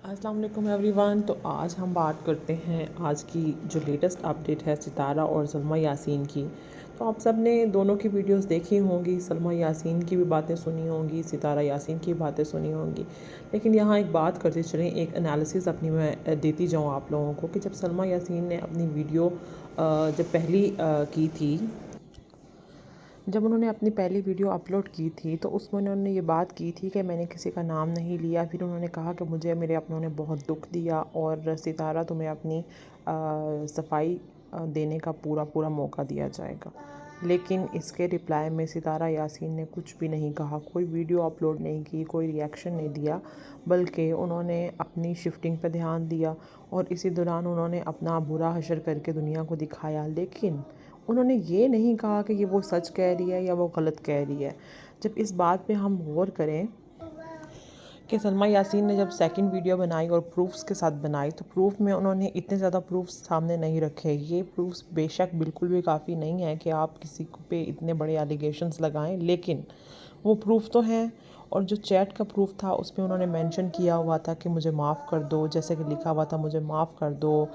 अस्सलाम वालेकुम एवरीवन। तो आज हम बात करते हैं आज की जो लेटेस्ट अपडेट है सितारा और सलमा यासीन की। तो आप सब ने दोनों की वीडियोस देखी होंगी, सलमा यासीन की भी बातें सुनी होंगी, सितारा यासीन की बातें सुनी होंगी। लेकिन यहाँ एक बात करते चलें, एक एनालिसिस अपनी मैं देती जाऊँ आप लोगों को कि जब सलमा यासीन ने अपनी वीडियो जब पहली की थी, जब उन्होंने अपनी पहली वीडियो अपलोड की थी तो उसमें उन्होंने ये बात की थी कि मैंने किसी का नाम नहीं लिया। फिर उन्होंने कहा कि मुझे मेरे अपनों ने बहुत दुख दिया और सितारा तुम्हें अपनी सफाई देने का पूरा पूरा मौका दिया जाएगा। लेकिन इसके रिप्लाई में सितारा यासीन ने कुछ भी नहीं कहा, कोई वीडियो अपलोड नहीं की, कोई रिएक्शन नहीं दिया, बल्कि उन्होंने अपनी शिफ्टिंग पर ध्यान दिया और इसी दौरान उन्होंने अपना बुरा हशर करके दुनिया को दिखाया। लेकिन उन्होंने ये नहीं कहा कि ये वो सच कह रही है या वो गलत कह रही है। जब इस बात पे हम गौर करें कि सलमा यासीन ने जब सेकंड वीडियो बनाई और प्रूफ्स के साथ बनाई, तो प्रूफ में उन्होंने इतने ज़्यादा प्रूफ्स सामने नहीं रखे। ये प्रूफ्स बेशक बिल्कुल भी काफ़ी नहीं है कि आप किसी पे इतने बड़े एलिगेशंस लगाएं, लेकिन वो प्रूफ तो हैं। और जो चैट का प्रूफ था उसमें उन्होंने मेंशन किया हुआ था कि मुझे माफ़ कर दो, जैसे कि लिखा हुआ था मुझे माफ़ कर दो।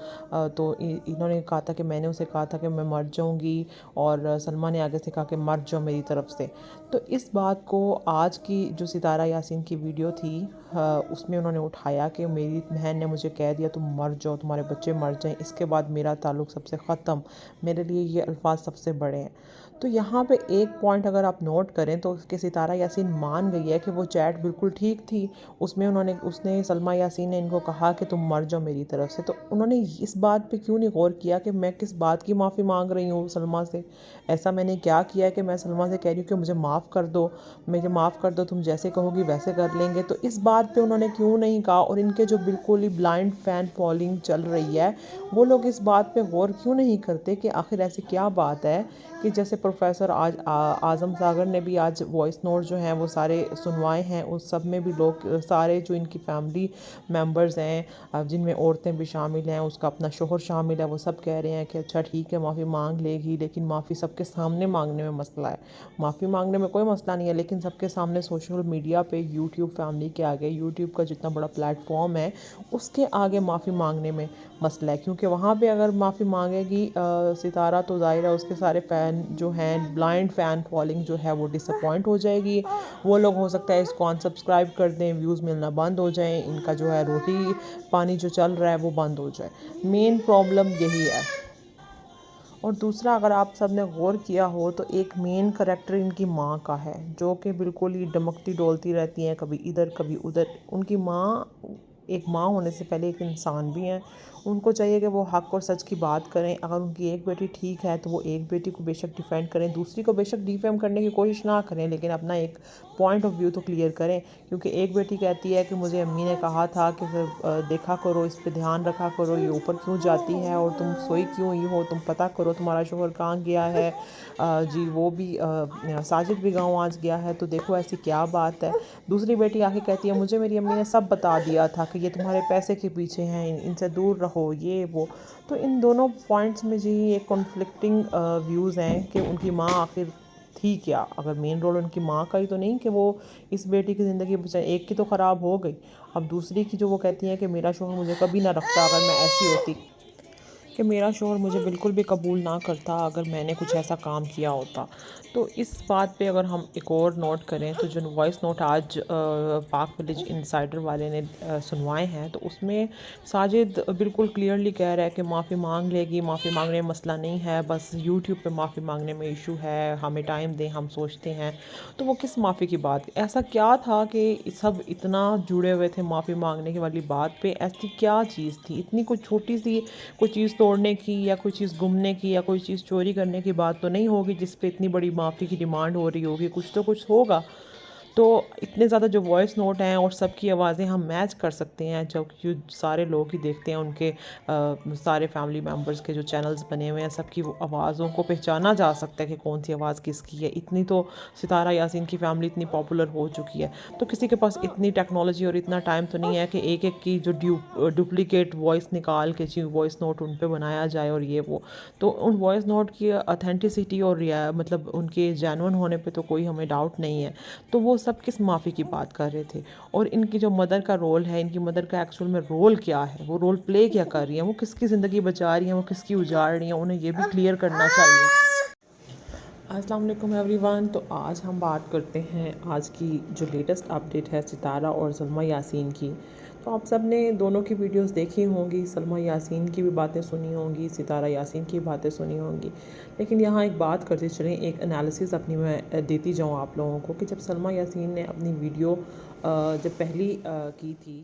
तो इन्होंने कहा था कि मैंने उसे कहा था कि मैं मर जाऊंगी, और सलमा ने आगे से कहा कि मर जाओ मेरी तरफ से। तो इस बात को आज की जो सितारा यासीन की वीडियो थी उसमें उन्होंने उठाया कि मेरी बहन ने मुझे कह दिया तुम मर जाओ, तुम्हारे बच्चे मर जाएं, इसके बाद मेरा ताल्लुक़ सबसे ख़त्म। मेरे लिए ये अल्फाज सबसे बड़े हैं। तो यहाँ पे एक पॉइंट अगर आप नोट करें तो कि सितारा यासीन मान गई है कि वो चैट बिल्कुल ठीक थी। उसमें उसने सलमा यासीन ने इनको कहा कि तुम मर जाओ मेरी तरफ से। तो उन्होंने इस बात पे क्यों नहीं गौर किया कि मैं किस बात की माफ़ी मांग रही हूँ सलमा से। ऐसा मैंने क्या किया है कि मैं सलमा से कह रही हूँ कि मुझे माफ़ कर दो, मुझे माफ़ कर दो, तुम जैसे कहोगी वैसे कर लेंगे। तो इस बात पे उन्होंने क्यों नहीं कहा। और इनके जो बिल्कुल ही ब्लाइंड फ़ैन फॉलोइंग चल रही है, वो लोग इस बात पे गौर क्यों नहीं करते कि आखिर ऐसी क्या बात है कि जैसे प्रोफेसर आज़म सागर ने भी आज वॉइस नोट जो हैं वो सारे सुनवाए हैं। उस सब में भी लोग सारे जो इनकी फैमिली मेंबर्स हैं, जिनमें औरतें भी शामिल हैं, उसका अपना शोहर शामिल है, वो सब कह रहे हैं कि अच्छा ठीक है माफ़ी मांग लेगी, लेकिन माफ़ी सबके सामने मांगने में मसला है। माफ़ी मांगने में कोई मसला नहीं है, लेकिन सबके सामने सोशल मीडिया पे यूट्यूब फैमिली के आगे, यूट्यूब का जितना बड़ा प्लेटफॉर्म है उसके आगे माफ़ी मांगने में मसला है। क्योंकि वहाँ पे अगर माफ़ी मांगेगी सितारा तो ज़ाहिर है उसके सारे फ़ैन जो हैं, ब्लाइंड फ़ैन फॉलोइंग जो है वो डिसअपॉइंट हो जाएगी। वो लोग हो सकता है इसको अनसब्सक्राइब कर दें, व्यूज़ मिलना बंद हो जाएं, इनका जो है रोटी पानी जो चल रहा है वो बंद हो जाए। मेन प्रॉब्लम यही है। और दूसरा, अगर आप सब ने गौर किया हो तो एक मेन करैक्टर इनकी माँ का है, जो कि बिल्कुल ही डमकती डोलती रहती हैं, कभी इधर कभी उधर। उनकी माँ एक माँ होने से पहले एक इंसान भी हैं। उनको चाहिए कि वो हक़ और सच की बात करें। अगर उनकी एक बेटी ठीक है तो वो एक बेटी को बेशक डिफेंड करें, दूसरी को बेशक डिफेम करने की कोशिश ना करें, लेकिन अपना एक पॉइंट ऑफ व्यू तो क्लियर करें। क्योंकि एक बेटी कहती है कि मुझे अम्मी ने कहा था कि देखा करो, इस पे ध्यान रखा करो, ये ऊपर क्यों जाती है और तुम सोई क्यों ही हो, तुम पता करो तुम्हारा शोहर कहाँ गया है। जी वो भी साजिद भी गाँव आज गया है, तो देखो ऐसी क्या बात है। दूसरी बेटी आके कहती है मुझे मेरी अम्मी ने सब बता दिया था कि ये तुम्हारे पैसे के पीछे हैं, इनसे दूर रहो, ये वो। तो इन दोनों पॉइंट्स में जी एक कॉन्फ्लिक्टिंग व्यूज़ हैं कि उनकी माँ आखिर थी क्या। अगर मेन रोल उनकी माँ का ही तो नहीं कि वो इस बेटी की ज़िंदगी बचाए, एक की तो ख़राब हो गई, अब दूसरी की जो वो कहती हैं कि मेरा शोहर मुझे कभी ना रखता अगर मैं ऐसी होती, कि मेरा शोहर मुझे बिल्कुल भी कबूल ना करता अगर मैंने कुछ ऐसा काम किया होता। तो इस बात पे अगर हम एक और नोट करें तो जो वॉइस नोट आज पाक विलेज इनसाइडर वाले ने सुनवाए हैं, तो उसमें साजिद बिल्कुल क्लियरली कह रहा है कि माफ़ी मांग लेगी, माफ़ी मांगने में मसला नहीं है, बस यूट्यूब पे माफ़ी मांगने में इशू है, हमें टाइम दें, हम सोचते हैं। तो वो किस माफ़ी की बात, ऐसा क्या था कि सब इतना जुड़े हुए थे माफ़ी मांगने की वाली बात पे। ऐसी क्या चीज़ थी, इतनी कोई छोटी सी कोई चीज़ तोड़ने की या कोई चीज़ गुमने की या कोई चीज़ चोरी करने की बात तो नहीं होगी जिस पे इतनी बड़ी माफ़ी की डिमांड हो रही होगी, कुछ तो कुछ होगा। तो इतने ज़्यादा जो वॉइस नोट हैं और सबकी आवाज़ें हम मैच कर सकते हैं, जो कि सारे लोग ही देखते हैं, उनके सारे फैमिली मेम्बर्स के जो चैनल्स बने हुए हैं, सबकी वो आवाज़ों को पहचाना जा सकता है कि कौन सी आवाज़ किसकी है। इतनी तो सितारा यासीन की फैमिली इतनी पॉपुलर हो चुकी है, तो किसी के पास इतनी टेक्नोलॉजी और इतना टाइम तो नहीं है कि एक एक की जो डुप्लीकेट वॉइस निकाल के जी वॉइस नोट उन पे बनाया जाए और ये वो। तो उन वॉइस नोट की ऑथेंटिसिटी और मतलब उनके जेन्युइन होने पे तो कोई हमें डाउट नहीं है। तो वो سب کس معافی کی بات کر رہے تھے، اور ان کی جو مدر کا رول ہے، ان کی مدر کا ایکچوئل میں رول کیا ہے، وہ رول پلے کیا کر رہی ہیں، وہ کس کی زندگی بچا رہی ہیں، وہ کس کی اجاڑ رہی ہیں، انہیں یہ بھی کلیئر کرنا چاہیے۔ السلام علیکم ایوری ون۔ تو آج ہم بات کرتے ہیں آج کی جو لیٹسٹ اپڈیٹ ہے ستارہ اور سلمیٰ یاسین کی۔ تو آپ سب نے دونوں کی ویڈیوز دیکھی ہوں گی، سلمیٰ یاسین کی بھی باتیں سنی ہوں گی، ستارہ یاسین کی باتیں سنی ہوں گی، لیکن یہاں ایک بات کرتے چلیں، ایک انالیسس اپنی میں دیتی جاؤں آپ لوگوں کو، کہ جب سلمیٰ یاسین نے اپنی ویڈیو جب پہلی کی تھی